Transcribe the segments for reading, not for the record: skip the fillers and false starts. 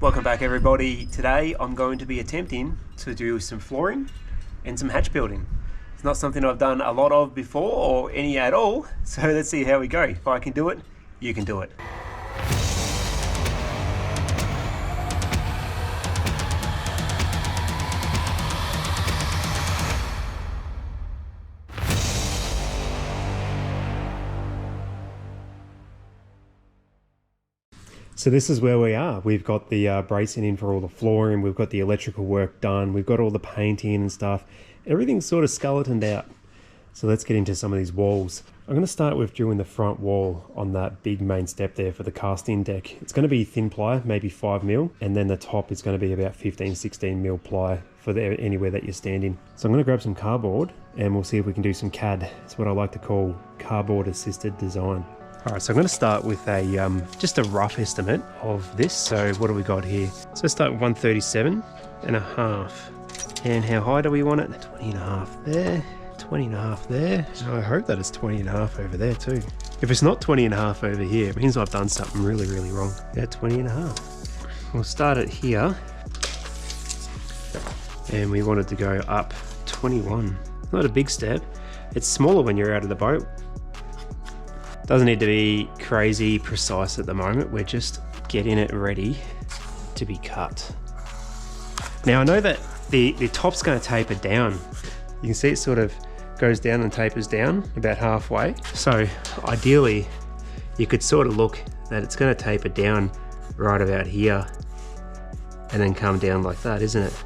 Welcome back everybody. Today I'm going to be attempting to do some flooring and some hatch building. It's not something I've done a lot of before or any at all, so let's see how we go. If I can do it, you can do it. So this is where we are. We've got the bracing in for all the flooring, we've got the electrical work done, we've got all the painting and stuff. Everything's sort of skeletoned out. So let's get into some of these walls. I'm going to start with doing the front wall on that big main step there for the casting deck. It's going to be thin ply, maybe 5mm, and then the top is going to be about 15-16mm ply for anywhere that you're standing. So I'm going to grab some cardboard and we'll see if we can do some CAD. It's what I like to call cardboard assisted design. Alright, so I'm going to start with a just a rough estimate of this. So what do we got here? So let's start with 137.5. And how high do we want it? 20.5 there, 20.5 there. And I hope that it's 20.5 over there too. If it's not 20.5 over here, it means I've done something really, really wrong. Yeah, 20.5. We'll start it here. And we want it to go up 21. Not a big step. It's smaller when you're out of the boat. Doesn't need to be crazy precise at the moment. We're just getting it ready to be cut. Now I know that the top's going to taper down. You can see it sort of goes down and tapers down about halfway. So ideally you could sort of look that it's going to taper down right about here and then come down like that, isn't it?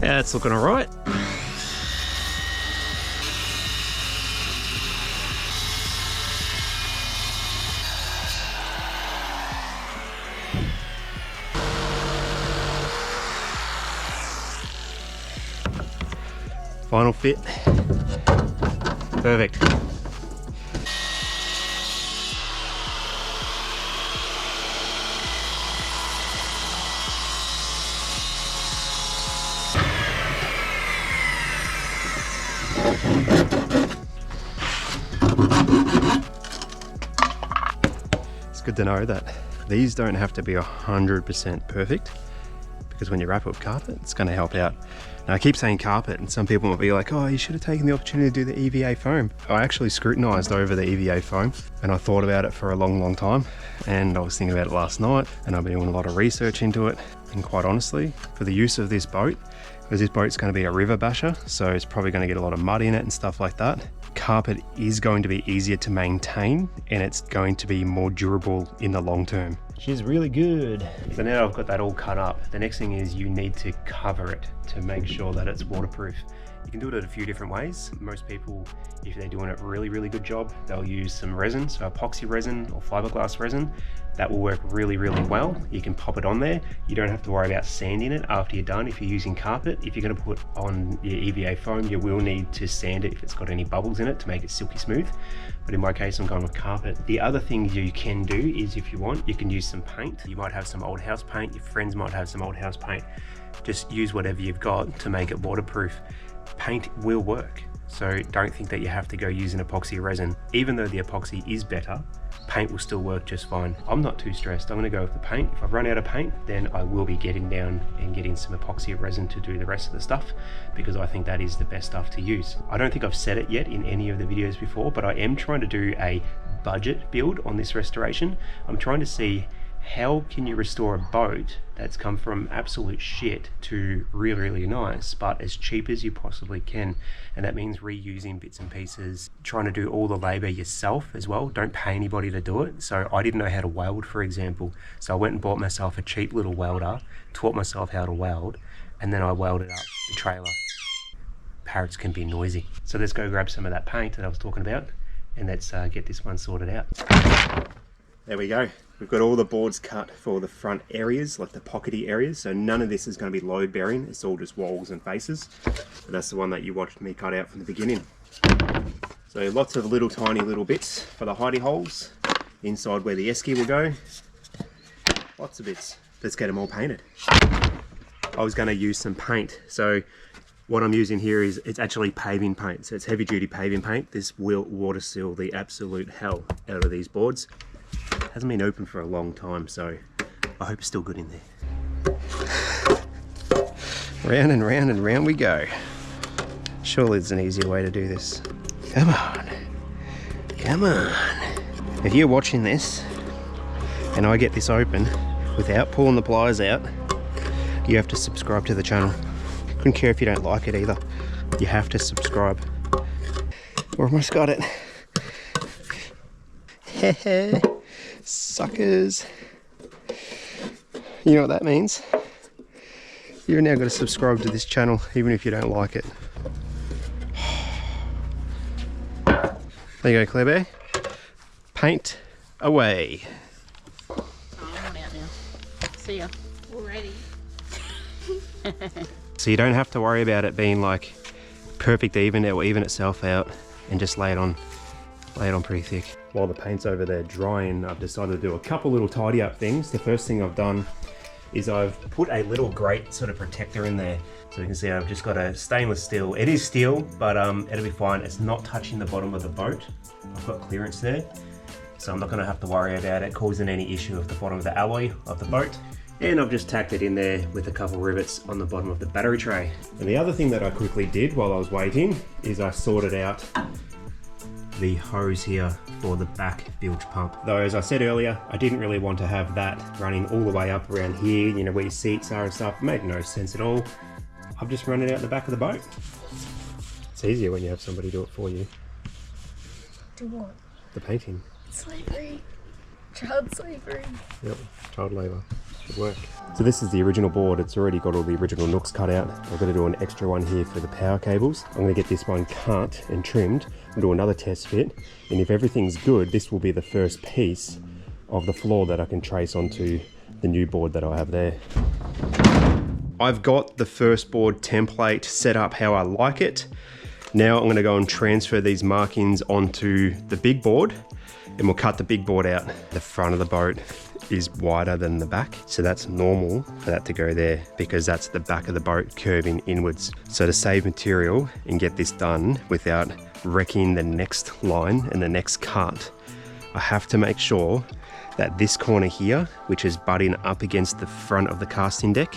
Yeah, it's looking all right. Final fit. Perfect. It's good to know that these don't have to be 100% perfect, because when you wrap it with carpet, it's going to help out. Now I keep saying carpet and some people might be like, oh, you should have taken the opportunity to do the EVA foam. I actually scrutinized over the EVA foam and I thought about it for a long time, and I was thinking about it last night and I've been doing a lot of research into it. And quite honestly, for the use of this boat, because this boat's going to be a river basher, so it's probably going to get a lot of mud in it and stuff like that, carpet is going to be easier to maintain and it's going to be more durable in the long term. She's really good. So now I've got that all cut up. The next thing is you need to cover it to make sure that it's waterproof. You can do it a few different ways. Most people, if they're doing a really good job, they'll use some resin, so epoxy resin or fiberglass resin. That will work really well. You can pop it on there. You don't have to worry about sanding it after you're done if you're using carpet. If you're going to put on your EVA foam, you will need to sand it if it's got any bubbles in it to make it silky smooth. But in my case, I'm going with carpet. The other thing you can do is, if you want, you can use some paint. You might have some old house paint. Your friends might have some old house paint. Just use whatever you've got to make it waterproof. Paint will work, so don't think that you have to go using epoxy resin. Even though the epoxy is better, paint will still work just fine. I'm not too stressed. I'm going to go with the paint. If I run out of paint, then I will be getting down and getting some epoxy resin to do the rest of the stuff, because I think that is the best stuff to use. I don't think I've said it yet in any of the videos before, but I am trying to do a budget build on this restoration. I'm trying to see how can you restore a boat that's come from absolute shit to really nice, but as cheap as you possibly can. And that means reusing bits and pieces, trying to do all the labor yourself as well. Don't pay anybody to do it. So I didn't know how to weld, for example, so I went and bought myself a cheap little welder, taught myself how to weld, and then I welded up the trailer. Parrots can be noisy. So let's go grab some of that paint that I was talking about, and let's get this one sorted out. There we go. We've got all the boards cut for the front areas, like the pockety areas, so none of this is going to be load bearing. It's all just walls and faces. But that's the one that you watched me cut out from the beginning. So lots of little tiny little bits for the hidey holes, inside where the esky will go. Lots of bits. Let's get them all painted. I was going to use some paint, so What I'm using here is, it's actually paving paint. So it's heavy duty paving paint. This will water seal the absolute hell out of these boards. It hasn't been open for a long time, so I hope it's still good in there. Round and round and round we go. Surely there's an easier way to do this. Come on. Come on. If you're watching this and I get this open without pulling the pliers out, you have to subscribe to the channel. Couldn't care if you don't like it either. You have to subscribe. We're almost got it. Hehe. Suckers. You know what that means? You've now got to subscribe to this channel, even if you don't like it. There you go, Claire Bear. Paint away. Oh, I'm out now. See ya. Already. So you don't have to worry about it being like perfect even. It will even itself out and just lay it on pretty thick. While the paint's over there drying, I've decided to do a couple little tidy up things. The first thing I've done is I've put a little grate sort of protector in there. So you can see I've just got a stainless steel. It is steel, but it'll be fine. It's not touching the bottom of the boat. I've got clearance there, so I'm not gonna have to worry about it causing any issue with the bottom of the alloy of the boat. And I've just tacked it in there with a couple rivets on the bottom of the battery tray. And the other thing that I quickly did while I was waiting is I sorted out the hose here for the back bilge pump. Though, as I said earlier, I didn't really want to have that running all the way up around here, you know, where your seats are and stuff. It made no sense at all. I've just run it out the back of the boat. It's easier when you have somebody do it for you. Do what? The painting. Slavery. Child slavery. Yep, child labour. Good work. So this is the original board. It's already got all the original nooks cut out. I've got to do an extra one here for the power cables. I'm going to get this one cut and trimmed and do another test fit. And if everything's good, this will be the first piece of the floor that I can trace onto the new board that I have there. I've got the first board template set up how I like it. Now I'm going to go and transfer these markings onto the big board, and we'll cut the big board out. The front of the boat is wider than the back, so that's normal for that to go there because that's the back of the boat curving inwards. So to save material and get this done without wrecking the next line and the next cut, I have to make sure that this corner here, which is butting up against the front of the casting deck,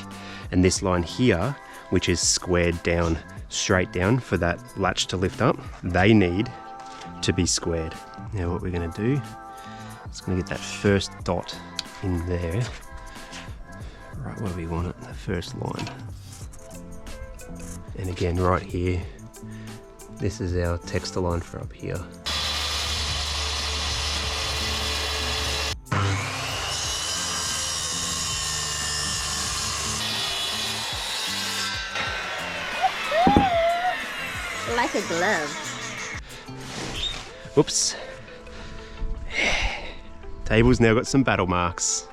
and this line here, which is squared down, straight down for that latch to lift up, they need to be squared. Now what we're going to do is going to get that first dot in there, right where we want it, the first line. And again, right here, this is our textile line for up here. Like a glove. Oops. Table's now got some battle marks.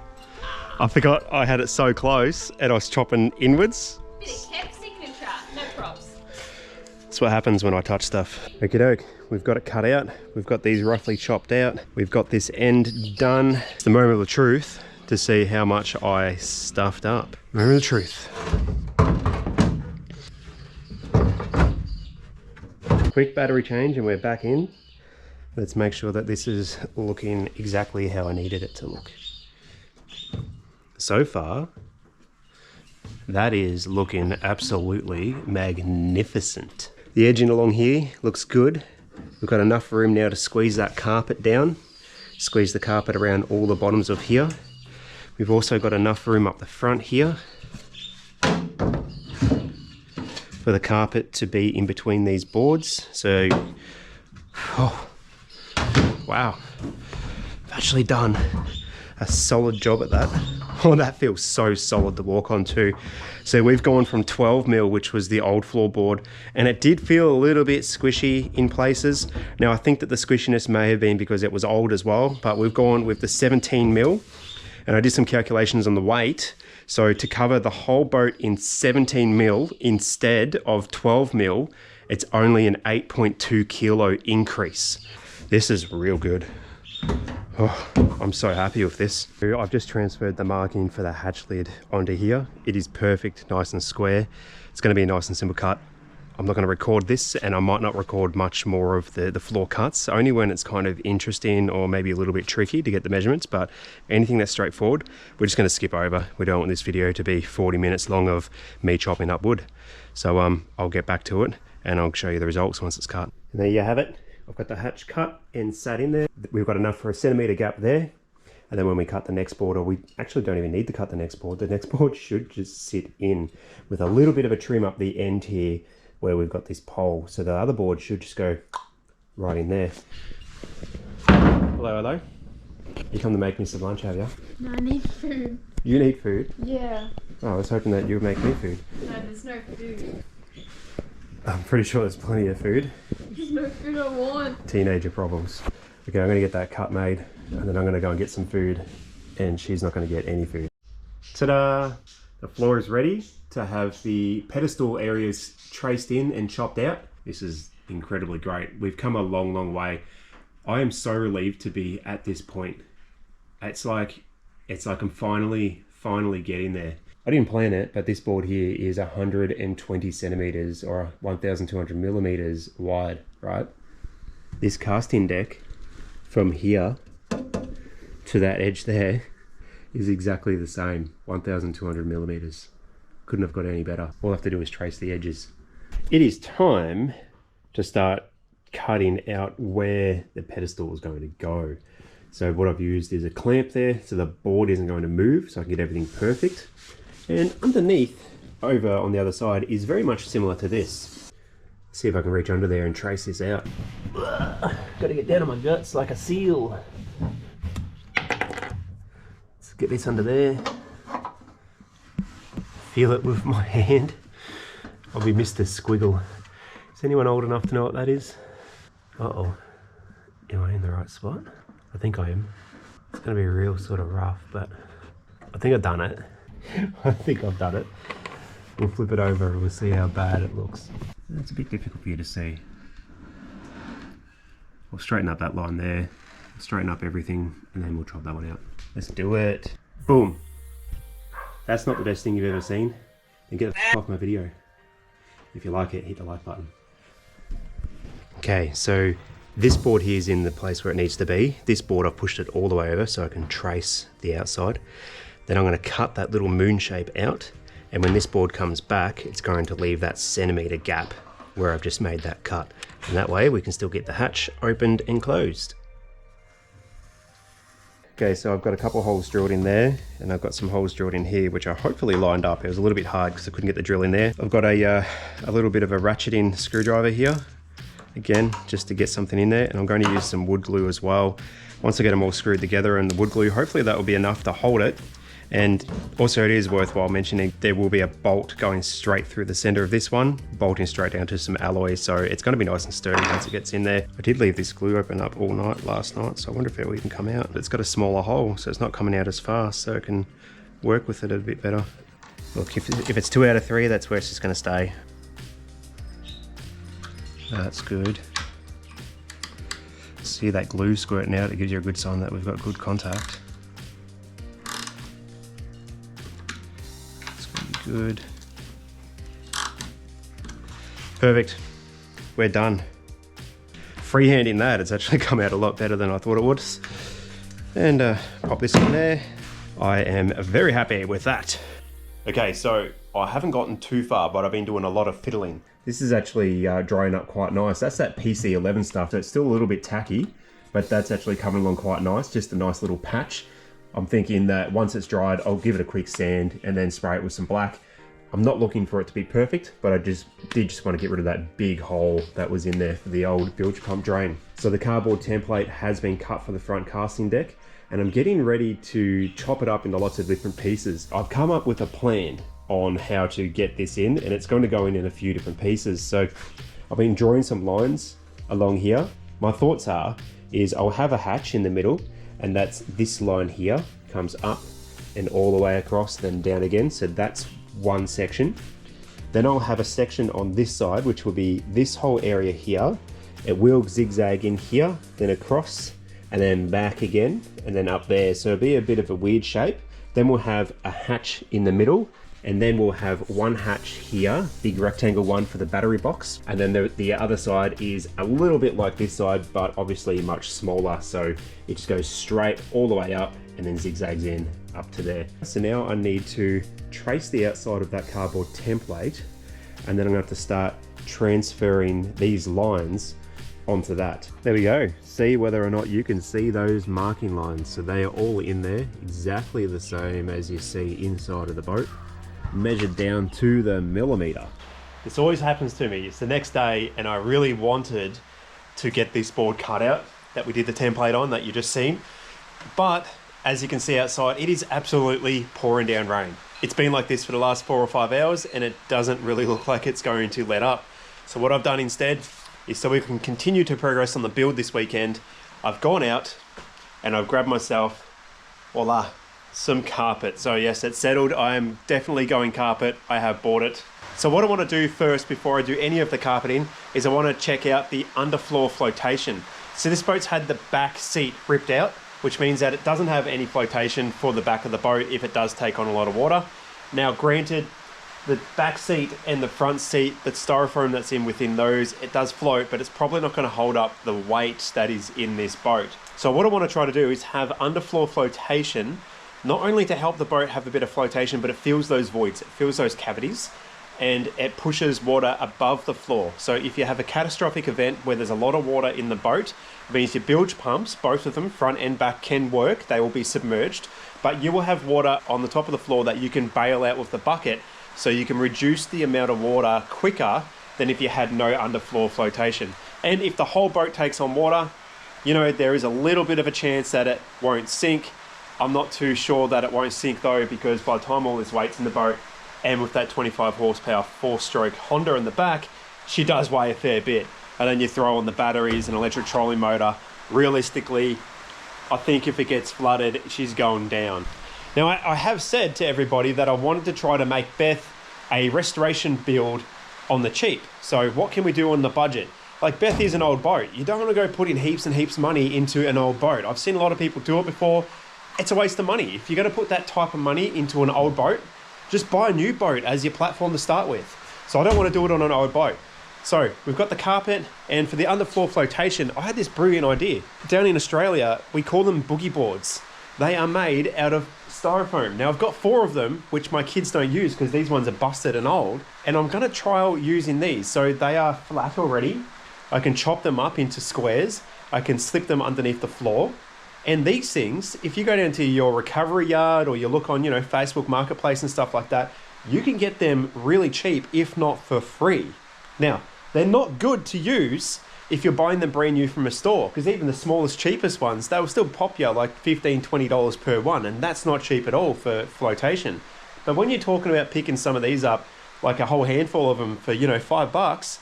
I forgot I had it so close and I was chopping inwards. Bit of Kev signature, no props. That's what happens when I touch stuff. Okie doke, we've got it cut out. We've got these roughly chopped out. We've got this end done. It's the moment of the truth to see how much I stuffed up. Moment of the truth. Quick battery change and we're back in. Let's make sure that this is looking exactly how I needed it to look. So far, that is looking absolutely magnificent. The edging along here looks good. We've got enough room now to squeeze that carpet down, squeeze the carpet around all the bottoms of here. We've also got enough room up the front here for the carpet to be in between these boards. So, oh, wow, I've actually done a solid job at that. Oh, that feels so solid to walk on too. So we've gone from 12mm, which was the old floorboard, and it did feel a little bit squishy in places. Now I think that the squishiness may have been because it was old as well, but we've gone with the 17mm, and I did some calculations on the weight. So to cover the whole boat in 17mm instead of 12mm, it's only an 8.2 kilo increase. This is real good. Oh, I'm so happy with this. I've just transferred the marking for the hatch lid onto here. It is perfect, nice and square. It's going to be a nice and simple cut. I'm not going to record this, and I might not record much more of the floor cuts, only when it's kind of interesting or maybe a little bit tricky to get the measurements. But anything that's straightforward, we're just going to skip over. We don't want this video to be 40 minutes long of me chopping up wood. So I'll get back to it and I'll show you the results once it's cut. And there you have it. I've got the hatch cut and sat in there. We've got enough for a centimetre gap there. And then when we cut the next board, or we actually don't even need to cut the next board, the next board should just sit in with a little bit of a trim up the end here where we've got this pole. So the other board should just go right in there. Hello, hello. You come to make me some lunch, have you? No, I need food. You need food? Yeah. Oh, I was hoping that you would make me food. No, there's no food. I'm pretty sure there's plenty of food. There's no food I want. Teenager problems. Okay, I'm going to get that cut made, and then I'm going to go and get some food, and she's not going to get any food. Ta-da! The floor is ready to have the pedestal areas traced in and chopped out. This is incredibly great. We've come a long, long way. I am so relieved to be at this point. It's like I'm finally getting there. I didn't plan it, but this board here is 120 centimeters or 1,200 millimeters wide, right? This casting deck from here to that edge there is exactly the same, 1,200 millimeters. Couldn't have got any better. All I have to do is trace the edges. It is time to start cutting out where the pedestal is going to go. So what I've used is a clamp there, so the board isn't going to move, so I can get everything perfect. And underneath, over on the other side, is very much similar to this. See if I can reach under there and trace this out. Gotta get down on my guts like a seal. Let's get this under there. Feel it with my hand. I'll be Mr. Squiggle. Is anyone old enough to know what that is? Uh-oh. Am I in the right spot? I think I am. It's gonna be real sort of rough, but I think I've done it. I think I've done it. We'll flip it over and we'll see how bad it looks. It's a bit difficult for you to see. We'll straighten up that line there, straighten up everything, and then we'll chop that one out. Let's do it. Boom. That's not the best thing you've ever seen. Then get the f off my video. If you like it, hit the like button. Okay, so this board here is in the place where it needs to be. This board, I've pushed it all the way over so I can trace the outside. Then I'm going to cut that little moon shape out, and when this board comes back, it's going to leave that centimetre gap where I've just made that cut. And that way we can still get the hatch opened and closed. Okay, so I've got a couple holes drilled in there, and I've got some holes drilled in here, which are hopefully lined up. It was a little bit hard because I couldn't get the drill in there. I've got a little bit of a ratcheting screwdriver here, again, just to get something in there, and I'm going to use some wood glue as well. Once I get them all screwed together and the wood glue, hopefully that will be enough to hold it. And also it is worthwhile mentioning there will be a bolt going straight through the center of this one, bolting straight down to some alloy, so it's going to be nice and sturdy once it gets in there. I did leave this glue open up all night last night, so I wonder if it will even come out. It's got a smaller hole, so it's not coming out as fast, so I can work with it a bit better. Look, if it's 2 out of 3, that's where it's just going to stay. That's good. See that glue squirting out, it gives you a good sign that we've got good contact. Good. Perfect. We're done. Freehanding that, it's actually come out a lot better than I thought it would. And pop this in there. I am very happy with that. Okay, so I haven't gotten too far, but I've been doing a lot of fiddling. This is actually drying up quite nice. That's that PC11 stuff, so it's still a little bit tacky, but that's actually coming along quite nice, just a nice little patch. I'm thinking that once it's dried, I'll give it a quick sand and then spray it with some black. I'm not looking for it to be perfect, but I did just want to get rid of that big hole that was in there for the old bilge pump drain. So the cardboard template has been cut for the front casting deck, and I'm getting ready to chop it up into lots of different pieces. I've come up with a plan on how to get this in, and it's going to go in a few different pieces. So I've been drawing some lines along here. My thoughts is I'll have a hatch in the middle, and that's this line here, comes up and all the way across, then down again. So that's one section. Then I'll have a section on this side, which will be this whole area here. It will zigzag in here, then across, and then back again, and then up there. So it'll be a bit of a weird shape. Then we'll have a hatch in the middle, And then we'll have one hatch here, big rectangle one for the battery box. And then the other side is a little bit like this side, but obviously much smaller. So it just goes straight all the way up and then zigzags in up to there. So now I need to trace the outside of that cardboard template, and then I'm gonna have to start transferring these lines onto that. There we go. See whether or not you can see those marking lines. So they are all in there, exactly the same as you see inside of the boat, measured down to the millimeter. This always happens to me. It's the next day and I really wanted to get this board cut out that we did the template on that you just seen. But as you can see outside, it is absolutely pouring down rain. It's been like this for the last 4 or 5 hours and it doesn't really look like it's going to let up. So what I've done instead is, so we can continue to progress on the build this weekend, I've gone out and I've grabbed myself, voila, some carpet. So yes, it's settled. I am definitely going carpet. I have bought it. So what I want to do first before I do any of the carpeting is I want to check out the underfloor flotation. So this boat's had the back seat ripped out, which means that it doesn't have any flotation for the back of the boat if it does take on a lot of water. Now granted, the back seat and the front seat, the styrofoam that's in within those, it does float, but it's probably not going to hold up the weight that is in this boat. So what I want to try to do is have underfloor flotation, not only to help the boat have a bit of flotation, but it fills those voids, it fills those cavities, and it pushes water above the floor. So if you have a catastrophic event where there's a lot of water in the boat, it means your bilge pumps, both of them, front and back, can work. They will be submerged, but you will have water on the top of the floor that you can bail out with the bucket, so you can reduce the amount of water quicker than if you had no underfloor flotation. And if the whole boat takes on water, you know, there is a little bit of a chance that it won't sink. I'm not too sure that it won't sink though, because by the time all this weight's in the boat, and with that 25 horsepower 4-stroke Honda in the back, she does weigh a fair bit. And then you throw on the batteries and electric trolling motor. Realistically, I think if it gets flooded, she's going down. Now, I have said to everybody that I wanted to try to make Beth a restoration build on the cheap. So what can we do on the budget? Like, Beth is an old boat. You don't want to go put in heaps and heaps of money into an old boat. I've seen a lot of people do it before. It's a waste of money. If you're going to put that type of money into an old boat, just buy a new boat as your platform to start with. So I don't want to do it on an old boat. So we've got the carpet, and for the underfloor flotation, I had this brilliant idea. Down in Australia, we call them boogie boards. They are made out of styrofoam. Now I've got 4 of them, which my kids don't use because these ones are busted and old, and I'm going to trial using these. So they are flat already. I can chop them up into squares. I can slip them underneath the floor. And these things, if you go down to your recovery yard or you look on, Facebook Marketplace and stuff like that, you can get them really cheap, if not for free. Now, they're not good to use if you're buying them brand new from a store, because even the smallest, cheapest ones, they will still pop you like $15, $20 per one, and that's not cheap at all for flotation. But when you're talking about picking some of these up, like a whole handful of them for, $5,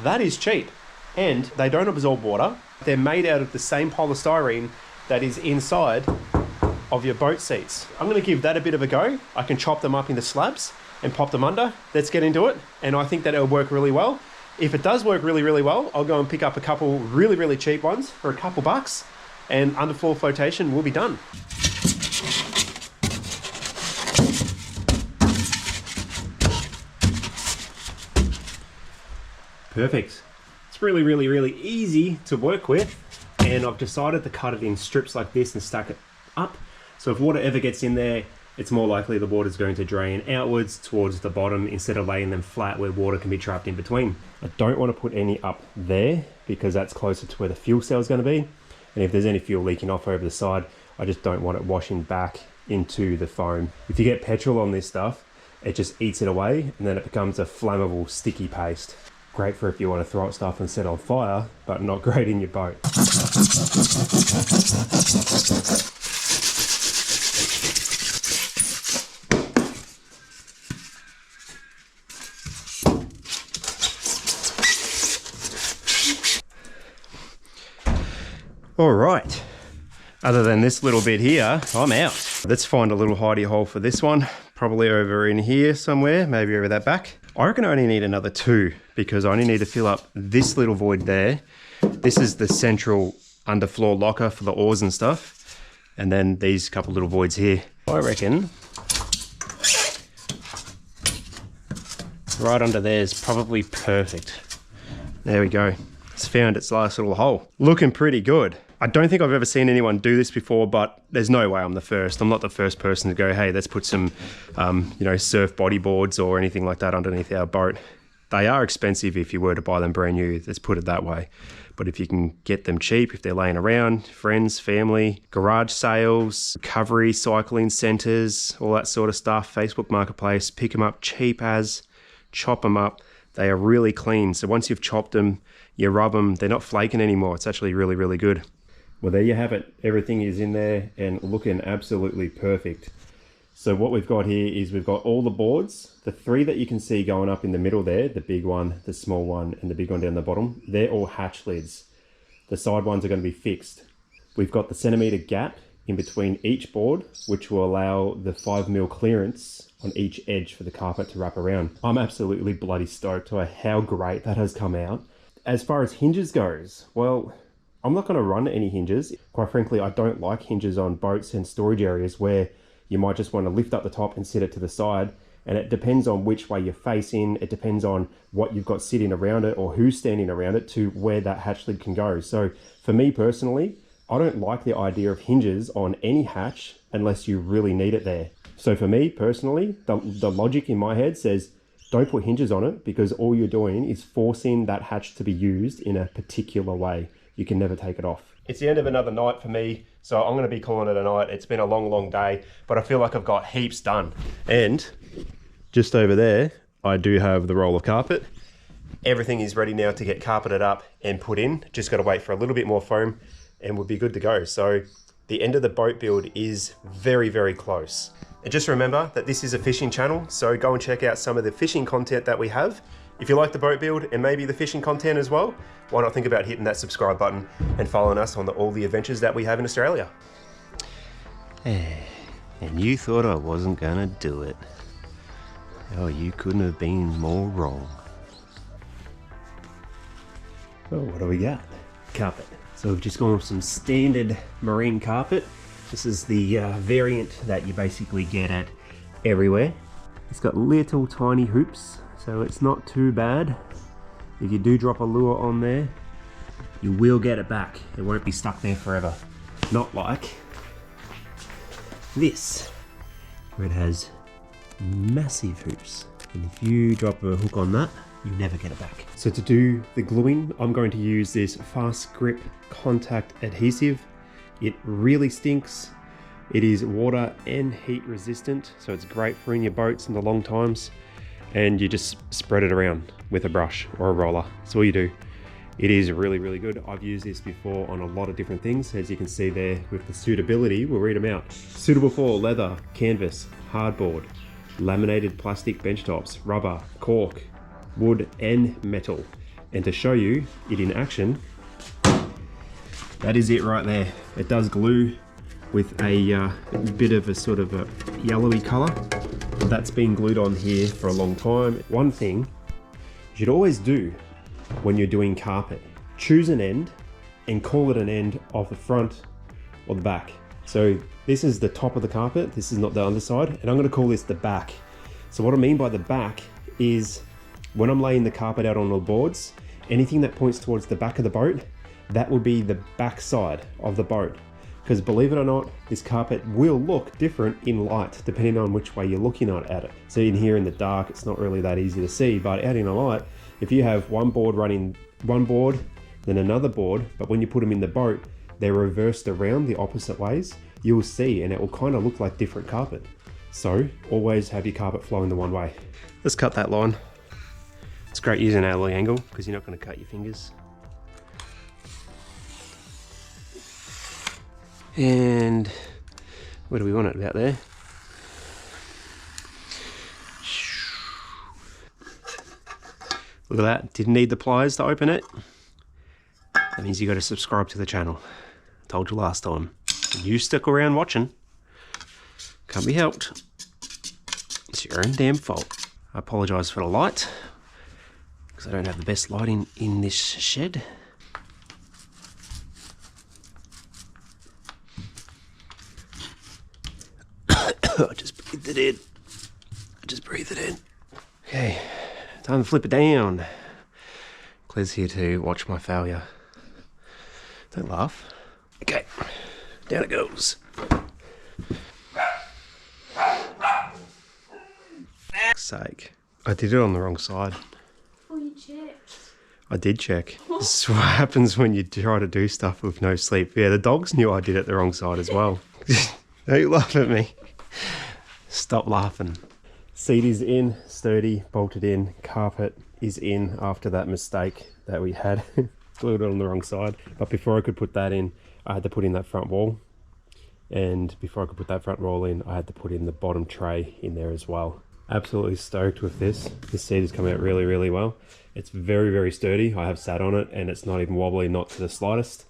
that is cheap. And they don't absorb water. They're made out of the same polystyrene that is inside of your boat seats. I'm going to give that a bit of a go. I can chop them up into slabs and pop them under. Let's get into it. And I think that it'll work really well. If it does work really, really well, I'll go and pick up a couple really, really cheap ones for a couple bucks, and underfloor flotation will be done. Perfect. It's really, really, really easy to work with. And I've decided to cut it in strips like this and stack it up. So if water ever gets in there, it's more likely the water's going to drain outwards towards the bottom instead of laying them flat where water can be trapped in between. I don't want to put any up there because that's closer to where the fuel cell is going to be. And if there's any fuel leaking off over the side, I just don't want it washing back into the foam. If you get petrol on this stuff, it just eats it away and then it becomes a flammable, sticky paste. Great for if you want to throw stuff and set on fire, but not great in your boat. All right, other than this little bit here, I'm out. Let's find a little hidey hole for this one. Probably over in here somewhere, maybe over that back. I reckon I only need another 2 because I only need to fill up this little void there. This is the central underfloor locker for the oars and stuff. And then these couple little voids here. I reckon right under there is probably perfect. There we go. It's found its last little hole. Looking pretty good. I don't think I've ever seen anyone do this before, but there's no way I'm the first. I'm not the first person to go, hey, let's put some, surf bodyboards or anything like that underneath our boat. They are expensive if you were to buy them brand new, let's put it that way. But if you can get them cheap, if they're laying around, friends, family, garage sales, recovery, cycling centers, all that sort of stuff, Facebook Marketplace, pick them up cheap as, chop them up. They are really clean. So once you've chopped them, you rub them, they're not flaking anymore. It's actually really, really good. Well, there you have it. Everything is in there and looking absolutely perfect. So what we've got here is we've got all the boards, the 3 that you can see going up in the middle there, the big one, the small one, and the big one down the bottom. They're all hatch lids. The side ones are going to be fixed. We've got the centimetre gap in between each board, which will allow the 5mm clearance on each edge for the carpet to wrap around. I'm absolutely bloody stoked to how great that has come out. As far as hinges goes, well, I'm not going to run any hinges. Quite frankly, I don't like hinges on boats and storage areas where you might just want to lift up the top and sit it to the side. And it depends on which way you're facing. It depends on what you've got sitting around it or who's standing around it to where that hatch lid can go. So for me personally, I don't like the idea of hinges on any hatch unless you really need it there. So for me personally, the logic in my head says, don't put hinges on it because all you're doing is forcing that hatch to be used in a particular way. You can never take it off. It's the end of another night for me, so I'm going to be calling it a night. It's been a long, long day, but I feel like I've got heaps done. And just over there, I do have the roll of carpet. Everything is ready now to get carpeted up and put in. Just got to wait for a little bit more foam and we'll be good to go. So the end of the boat build is very, very close. And just remember that this is a fishing channel, so go and check out some of the fishing content that we have. If you like the boat build and maybe the fishing content as well, why not think about hitting that subscribe button and following us on all the adventures that we have in Australia. And you thought I wasn't gonna do it. Oh, you couldn't have been more wrong. Oh, what do we got? Carpet. So we've just gone with some standard marine carpet. This is the variant that you basically get at everywhere. It's got little tiny hoops, so it's not too bad. If you do drop a lure on there, you will get it back. It won't be stuck there forever. Not like this, where it has massive hoops. And if you drop a hook on that, you never get it back. So to do the gluing, I'm going to use this Fast Grip contact adhesive. It really stinks. It is water and heat resistant, so it's great for in your boats in the long times. And you just spread it around with a brush or a roller. That's all you do. It is really, really good. I've used this before on a lot of different things. As you can see there with the suitability, we'll read them out. Suitable for leather, canvas, hardboard, laminated plastic bench tops, rubber, cork, wood and metal. And to show you it in action, that is it right there. It does glue with a bit of a sort of a yellowy color. That's been glued on here for a long time. One thing you should always do when you're doing carpet, choose an end and call it an end of the front or the back. So this is the top of the carpet, this is not the underside, and I'm going to call this the back. So what I mean by the back is when I'm laying the carpet out on the boards, anything that points towards the back of the boat, that would be the back side of the boat. Because believe it or not, this carpet will look different in light depending on which way you're looking at it. So in here in the dark, it's not really that easy to see, but out in a light, if you have one board running one board, then another board, but when you put them in the boat, they're reversed around the opposite ways, you'll see, and it will kind of look like different carpet. So always have your carpet flowing the one way. Let's cut that line. It's great using an alloy angle because you're not going to cut your fingers. And where do we want it? About there. Look at that, didn't need the pliers to open it. That means you got to subscribe to the channel. Told you last time. And you stuck around watching. Can't be helped. It's your own damn fault. I apologise for the light, because I don't have the best lighting in this shed. I just breathed it in. Okay, Time to flip it down. Claire's here to watch my failure. Don't laugh. Okay, down it goes. Sake. I did it on the wrong side. Oh, you checked. I did check. This is what happens when you try to do stuff with no sleep. Yeah, the dogs knew I did it the wrong side as well. Don't laugh at me. Stop laughing. Seat is in, sturdy, bolted in. Carpet is in after that mistake that we had. Glued it on the wrong side. But before I could put that in, I had to put in that front wall. And before I could put that front wall in, I had to put in the bottom tray in there as well. Absolutely stoked with this. This seat has come out really, really well. It's very, very sturdy. I have sat on it and it's not even wobbly, not to the slightest.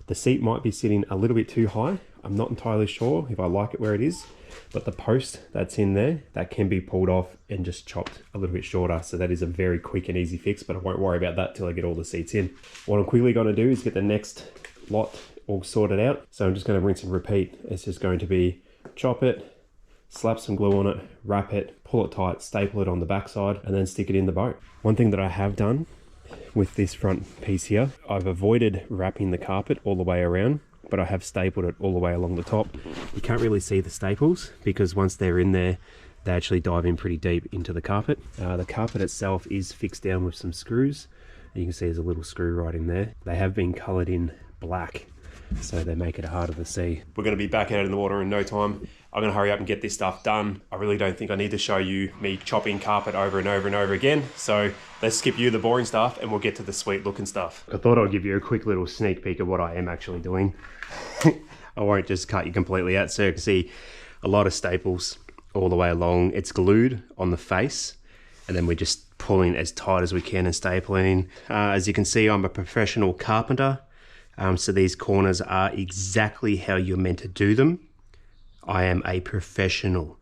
The seat might be sitting a little bit too high. I'm not entirely sure if I like it where it is, but the post that's in there, that can be pulled off and just chopped a little bit shorter. So that is a very quick and easy fix, but I won't worry about that till I get all the seats in. What I'm quickly going to do is get the next lot all sorted out. So I'm just going to rinse and repeat. It's just going to be chop it, slap some glue on it, wrap it, pull it tight, staple it on the backside, and then stick it in the boat. One thing that I have done with this front piece here, I've avoided wrapping the carpet all the way around, but I have stapled it all the way along the top. You can't really see the staples because once they're in there, they actually dive in pretty deep into the carpet. The carpet itself is fixed down with some screws. You can see there's a little screw right in there. They have been colored in black, so they make it harder to see. We're going to be back out in the water in no time. I'm going to hurry up and get this stuff done. I really don't think I need to show you me chopping carpet over and over and over again. So let's skip you the boring stuff and we'll get to the sweet looking stuff. I thought I'd give you a quick little sneak peek of what I am actually doing. I won't just cut you completely out. So you can see a lot of staples all the way along. It's glued on the face and then we're just pulling as tight as we can and stapling. As you can see, I'm a professional carpenter. So these corners are exactly how you're meant to do them. I am a professional.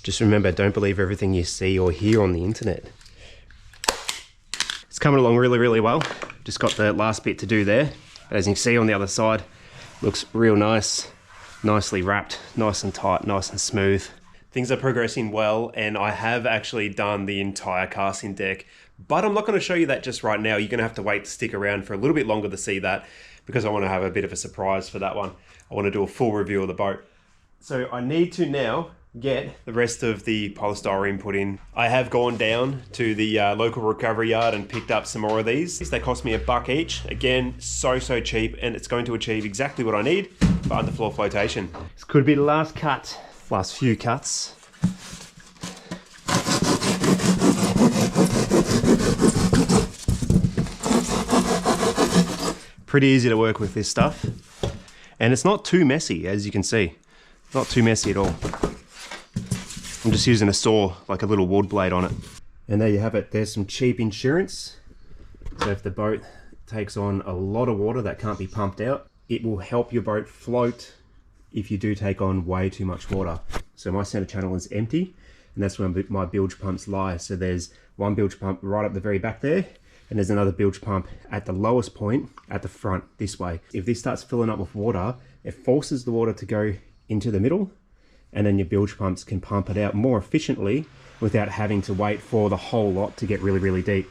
Just remember, don't believe everything you see or hear on the internet. It's coming along really, really well. Just got the last bit to do there. As you can see on the other side, looks real nice. Nicely wrapped, nice and tight, nice and smooth. Things are progressing well, and I have actually done the entire casting deck, but I'm not going to show you that just right now. You're going to have to wait to stick around for a little bit longer to see that, because I want to have a bit of a surprise for that one. I want to do a full review of the boat. So I need to now get the rest of the polystyrene put in. I have gone down to the local recovery yard and picked up some more of these. They cost me $1 each. Again, so cheap, and it's going to achieve exactly what I need for underfloor flotation. This could be the last cut. Last few cuts. Pretty easy to work with this stuff. And it's not too messy, as you can see. Not too messy at all. I'm just using a saw, like a little wood blade on it. And there you have it. There's some cheap insurance. So if the boat takes on a lot of water that can't be pumped out, it will help your boat float if you do take on way too much water. So my center channel is empty, and that's where my bilge pumps lie. So there's one bilge pump right up the very back there, and there's another bilge pump at the lowest point at the front this way. If this starts filling up with water, it forces the water to go into the middle, and then your bilge pumps can pump it out more efficiently without having to wait for the whole lot to get really, really deep.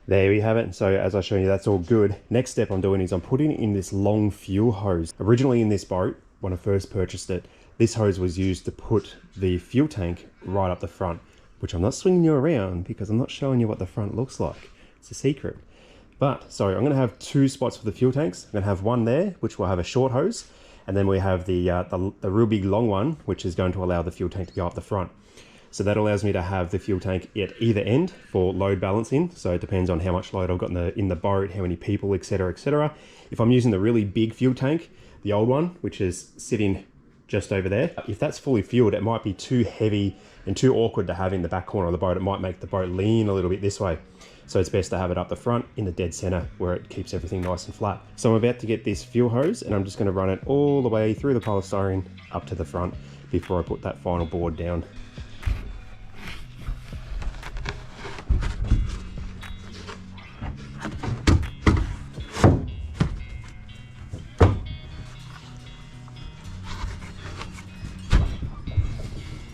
There we have it. So as I showed you, that's all good. Next step I'm doing is I'm putting in this long fuel hose. Originally in this boat, when I first purchased it, this hose was used to put the fuel tank right up the front, which I'm not swinging you around because I'm not showing you what the front looks like. It's a secret. But, sorry, I'm going to have two spots for the fuel tanks. I'm going to have one there, which will have a short hose, and then we have the real big long one, which is going to allow the fuel tank to go up the front. So that allows me to have the fuel tank at either end for load balancing. So it depends on how much load I've got in the boat, how many people, etc., etc. If I'm using the really big fuel tank, the old one, which is sitting just over there, if that's fully fueled, it might be too heavy and too awkward to have in the back corner of the boat. It might make the boat lean a little bit this way. So it's best to have it up the front in the dead center where it keeps everything nice and flat. So I'm about to get this fuel hose, and I'm just going to run it all the way through the polystyrene up to the front before I put that final board down.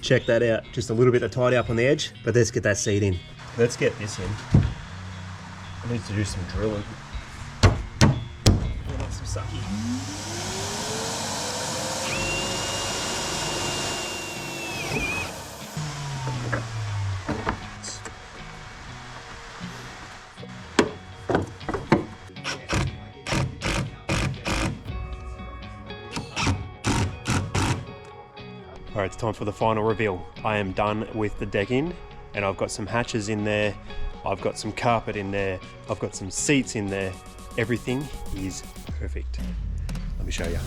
Check that out. Just a little bit to tidy up on the edge, but let's get that seat in. Let's get this in. I need to do some drilling. Some sucky. All right, it's time for the final reveal. I am done with the decking and I've got some hatches in there. I've got some carpet in there. I've got some seats in there. Everything is perfect. Let me show you.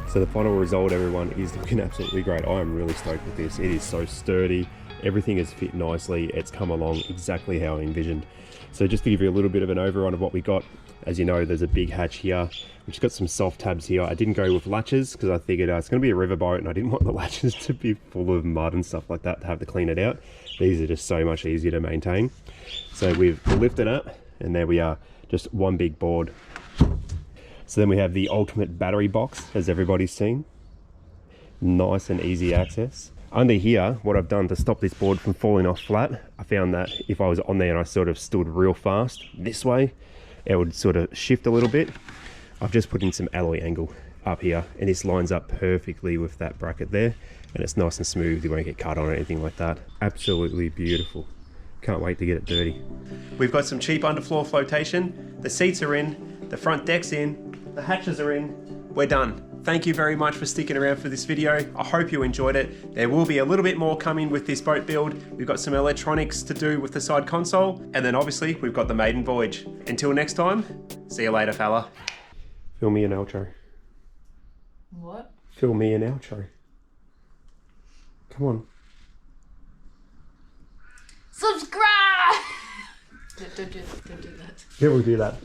So the final result, everyone, is looking absolutely great. I am really stoked with this. It is so sturdy. Everything has fit nicely. It's come along exactly how I envisioned. So just to give you a little bit of an overrun of what we got, as you know, there's a big hatch here. We've just got some soft tabs here. I didn't go with latches because I figured it's going to be a riverboat and I didn't want the latches to be full of mud and stuff like that to have to clean it out. These are just so much easier to maintain. So we've lifted up and there we are, just one big board. So then we have the ultimate battery box, as everybody's seen. Nice and easy access. Under here, what I've done to stop this board from falling off flat, I found that if I was on there and I sort of stood real fast this way, it would sort of shift a little bit. I've just put in some alloy angle up here and this lines up perfectly with that bracket there and it's nice and smooth. You won't get cut on or anything like that. Absolutely beautiful. Can't wait to get it dirty. We've got some cheap underfloor flotation. The seats are in, the front deck's in, the hatches are in. We're done. Thank you very much for sticking around for this video. I hope you enjoyed it. There will be a little bit more coming with this boat build. We've got some electronics to do with the side console. And then obviously we've got the maiden voyage. Until next time, see you later, fella. Film me an outro. What? Film me an outro. Come on. Subscribe! Don't do that. Yeah, we'll do that.